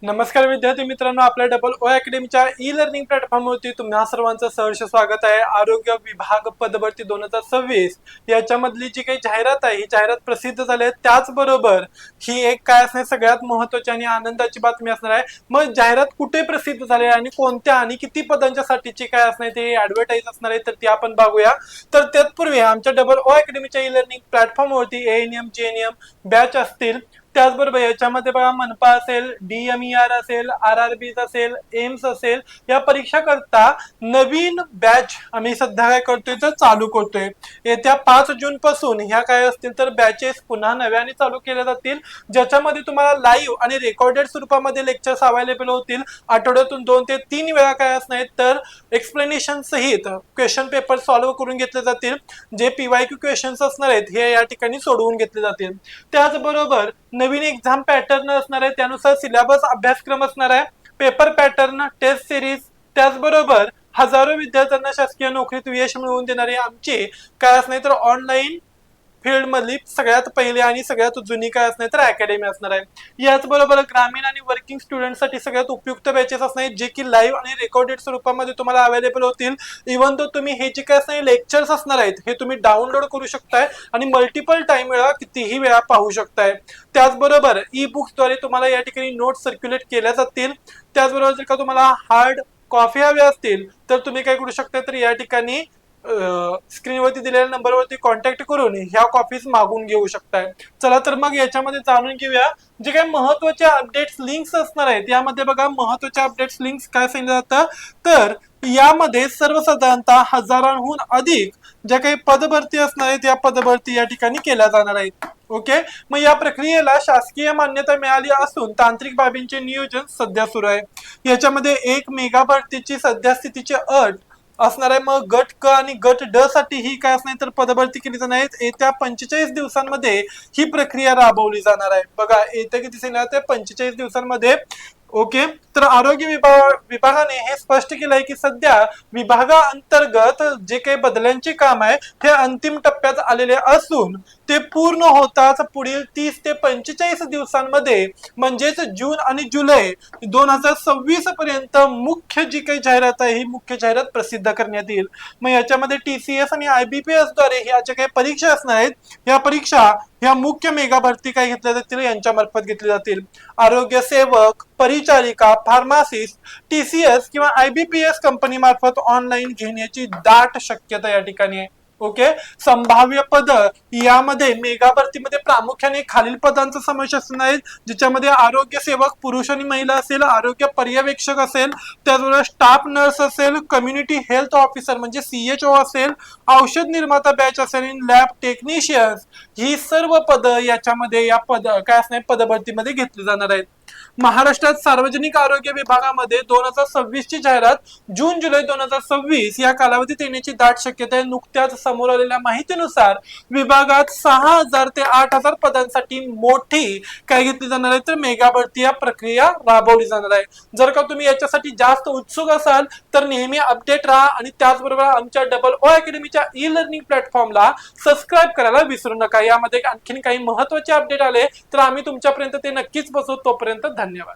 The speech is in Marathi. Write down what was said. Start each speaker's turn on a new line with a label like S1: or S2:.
S1: नमस्कार विद्यार्थी मित्रांनो, आपल्या डबल ओ अकॅडमीच्या ई लर्निंग प्लॅटफॉर्मवरती तुम्हा सर्वांचं सहर्ष स्वागत आहे। आरोग्य विभाग पदभरती 2026 याच्यामधली जी काही जाहिरात आहे ही जाहिरात प्रसिद्ध झाली आहे। त्याचबरोबर ही एक काय असणार सगळ्यात महत्त्वाची आणि आनंदाची बातमी असणार आहे। मग जाहिरात कुठे प्रसिद्ध झाली आहे आणि कोणत्या आणि किती पदांच्या साठीची काय असणार ते ऍडव्हर्टाइज असणार आहे तर ती आपण बघूया। तर तत्पूर्वी आमच्या डबल ओ अकॅडमीच्या ई लर्निंग प्लॅटफॉर्मवरती एएनएम जेएनएम बॅच असतील, त्याचबरोबर याच्यामध्ये बघा मनपा असेल, डीएमईआर असेल, आरआरबी असेल, एम्स असेल, या परीक्षा करता नवीन बॅच आम्ही सध्या काय करतोय तर चालू करतोय। येत्या 5 जून पासून ह्या काय असतील तर बॅचेस पुन्हा नव्याने चालू केल्या जातील, ज्याच्यामध्ये तुम्हाला लाईव्ह आणि रेकॉर्डेड स्वरूपामध्ये लेक्चर्स अवेलेबल होतील। आठवड्यातून 2 ते 3 वेळा काय असणार तर एक्सप्लेनेशन सहित क्वेश्चन पेपर सॉल्व्ह करून घेतले जातील। जे पीवायक्यू क्वेश्चन्स असणार आहेत हे या ठिकाणी सोडवून घेतले जातील। त्याचबरोबर नवीन एक्झाम पॅटर्न असणार आहे, त्यानुसार सिलेबस अभ्यासक्रम असणार आहे, पेपर पॅटर्न, टेस्ट सिरीज, त्याचबरोबर हजारो विद्यार्थ्यांना शासकीय नोकरीत यश मिळवून देणारी आमची काय असणार तर ऑनलाईन फील्ड मधली सगळ्यात पहिली आणि सगळ्यात जुनी काय असणार तर अकॅडमी असणार आहे। याचबरोबर ग्रामीण आणि वर्किंग स्टुडंटसाठी सगळ्यात उपयुक्त बॅचेस असणार आहेत, जे की लाईव्ह आणि रेकॉर्डेड स्वरूपामध्ये तुम्हाला अवेलेबल होतील। इव्हन तो तुम्ही हे जे काय असणार लेक्चर्स असणार आहेत हे तुम्ही डाउनलोड करू शकताय आणि मल्टिपल टाइम वेळा कितीही वेळा पाहू शकताय। त्याचबरोबर ई बुक्सद्वारे तुम्हाला या ठिकाणी नोट्स सर्क्युलेट केल्या जातील। त्याचबरोबर जर का तुम्हाला हार्ड कॉपी हव्या असतील तर तुम्ही काय करू शकता तर या ठिकाणी स्क्रीनवरती दिलेल्या नंबरवरती कॉन्टॅक्ट करून ह्या कॉपीज मागून घेऊ शकताय। चला तर मग याच्यामध्ये जाणून घेऊया जे काही महत्त्वाचे अपडेट्स लिंक्स असणार आहेत। यामध्ये बघा महत्त्वाच्या अपडेट्स लिंक्स काय सांगितलं जातं तर यामध्ये सर्वसाधारणतः हजारांहून अधिक ज्या काही पदभरती असणार आहेत या पदभरती या ठिकाणी केल्या जाणार आहेत। ओके, मग या प्रक्रियेला शासकीय मान्यता मिळाली असून तांत्रिक बाबींचे नियोजन सध्या सुरू आहे। याच्यामध्ये एक मेगा भरतीची सध्या स्थितीची अट असणार आहे। मग गट क आणि गट ड साठी ही काय असणार तर पदभरती केली जाणार आहे। येत्या 45 दिवसांमध्ये ही प्रक्रिया राबवली जाणार आहे। बघा येत्या किती सांगितलं 45 दिवसांमध्ये। ओके, तर आरोग्य विभागाने हे स्पष्ट केलं आहे की सध्या विभागाअंतर्गत जे काही बदल्यांचे काम आहे हे अंतिम टप्प्यात आलेले असून ते पूर्ण होताच पुढील 30 ते 45 दिवसांमध्ये म्हणजेच जून आणि जुलै 2026 पर्यंत मुख्य जी काही जाहिरात आहे ही मुख्य जाहिरात प्रसिद्ध करण्यात येईल। मग याच्यामध्ये टीसीएस आणि आयबीपीएस द्वारे ह्या ज्या काही परीक्षा असणार आहेत या परीक्षा ह्या मुख्य मेगा भरती काय घेतल्या जातील यांच्या मार्फत घेतली जातील। आरोग्य सेवक, परिचारिका, फार्मासिस्ट टीसीएस किंवा आयबीपीएस कंपनी मार्फत ऑनलाईन घेण्याची दाट शक्यता या ठिकाणी आहे। ओके, संभाव्य पद यामध्ये मेगा भरतीमध्ये प्रामुख्याने खालील पदांचा समावेश असणार आहे, ज्याच्यामध्ये आरोग्य सेवक पुरुष आणि महिला असेल, आरोग्य पर्यवेक्षक असेल, त्याचबरोबर स्टाफ नर्स असेल, कम्युनिटी हेल्थ ऑफिसर म्हणजे सीएचओ असेल, औषध निर्माता बॅच असेल, लॅब टेक्निशियन्स, ही सर्व पद याच्यामध्ये या पद काय असणार पदभरतीमध्ये घेतली जाणार आहेत। महाराष्ट्रात सार्वजनिक आरोग्य विभागामध्ये 2026 ची जाहिरात जून जुलै 2026 या कालावधीत येण्याची दाट शक्यता आहे। नुकत्याच समोर आलेल्या माहितीनुसार विभागात 6000 ते 8000 पदांसाठी मोठी काय घेतली जाणार आहे तर मेगा भरती या प्रक्रिया राबवली जाणार आहे। जर का तुम्ही याच्यासाठी जास्त उत्सुक असाल तर नेहमी अपडेट राहा आणि त्याचबरोबर आमच्या डबल ओ अकॅडमीच्या ई लर्निंग प्लॅटफॉर्मला सबस्क्राईब करायला विसरू नका। यामध्ये आणखीन काही महत्त्वाचे अपडेट आले तर आम्ही तुमच्यापर्यंत ते नक्कीच पोहोचवू। तोपर्यंत धन्यवाद।